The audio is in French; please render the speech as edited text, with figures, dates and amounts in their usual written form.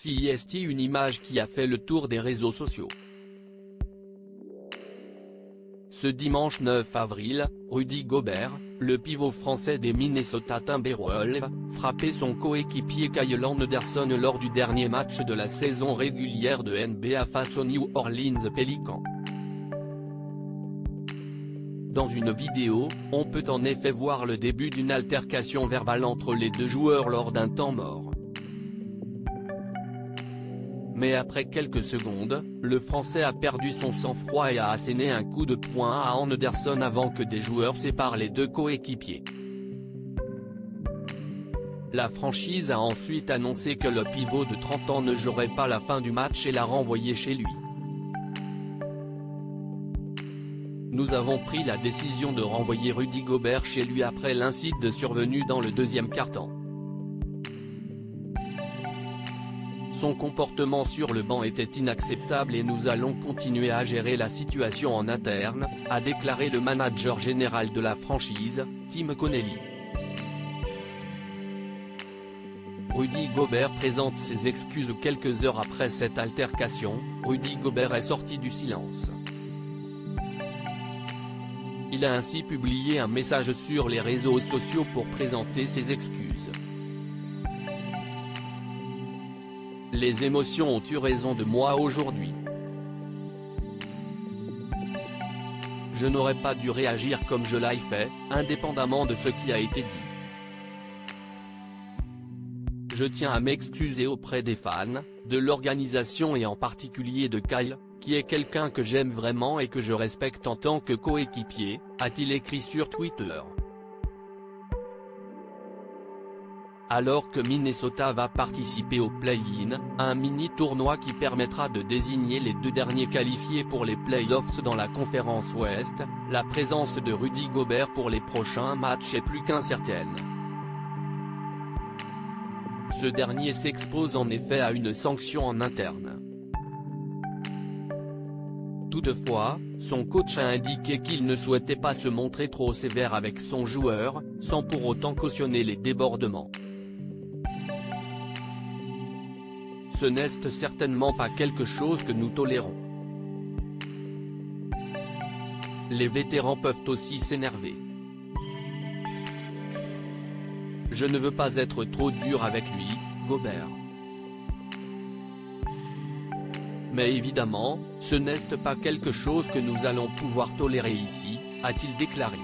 C'est une image qui a fait le tour des réseaux sociaux. Ce dimanche 9 avril, Rudy Gobert, le pivot français des Minnesota Timberwolves, frappait son coéquipier Kyle Anderson lors du dernier match de la saison régulière de NBA face aux New Orleans Pelicans. Dans une vidéo, on peut en effet voir le début d'une altercation verbale entre les deux joueurs lors d'un temps mort. Mais après quelques secondes, le Français a perdu son sang-froid et a asséné un coup de poing à Anderson avant que des joueurs séparent les deux coéquipiers. La franchise a ensuite annoncé que le pivot de 30 ans ne jouerait pas la fin du match et l'a renvoyé chez lui. Nous avons pris la décision de renvoyer Rudy Gobert chez lui après l'incident survenu dans le deuxième quart-temps. Son comportement sur le banc était inacceptable et nous allons continuer à gérer la situation en interne, a déclaré le manager général de la franchise, Tim Connelly. Rudy Gobert présente ses excuses quelques heures après cette altercation. Rudy Gobert est sorti du silence. Il a ainsi publié un message sur les réseaux sociaux pour présenter ses excuses. Les émotions ont eu raison de moi aujourd'hui. Je n'aurais pas dû réagir comme je l'ai fait, indépendamment de ce qui a été dit. Je tiens à m'excuser auprès des fans, de l'organisation et en particulier de Kyle, qui est quelqu'un que j'aime vraiment et que je respecte en tant que coéquipier, a-t-il écrit sur Twitter. Alors que Minnesota va participer au play-in, un mini-tournoi qui permettra de désigner les deux derniers qualifiés pour les playoffs dans la conférence Ouest, la présence de Rudy Gobert pour les prochains matchs est plus qu'incertaine. Ce dernier s'expose en effet à une sanction en interne. Toutefois, son coach a indiqué qu'il ne souhaitait pas se montrer trop sévère avec son joueur, sans pour autant cautionner les débordements. Ce n'est certainement pas quelque chose que nous tolérons. Les vétérans peuvent aussi s'énerver. Je ne veux pas être trop dur avec lui, Gobert. Mais évidemment, ce n'est pas quelque chose que nous allons pouvoir tolérer ici, a-t-il déclaré.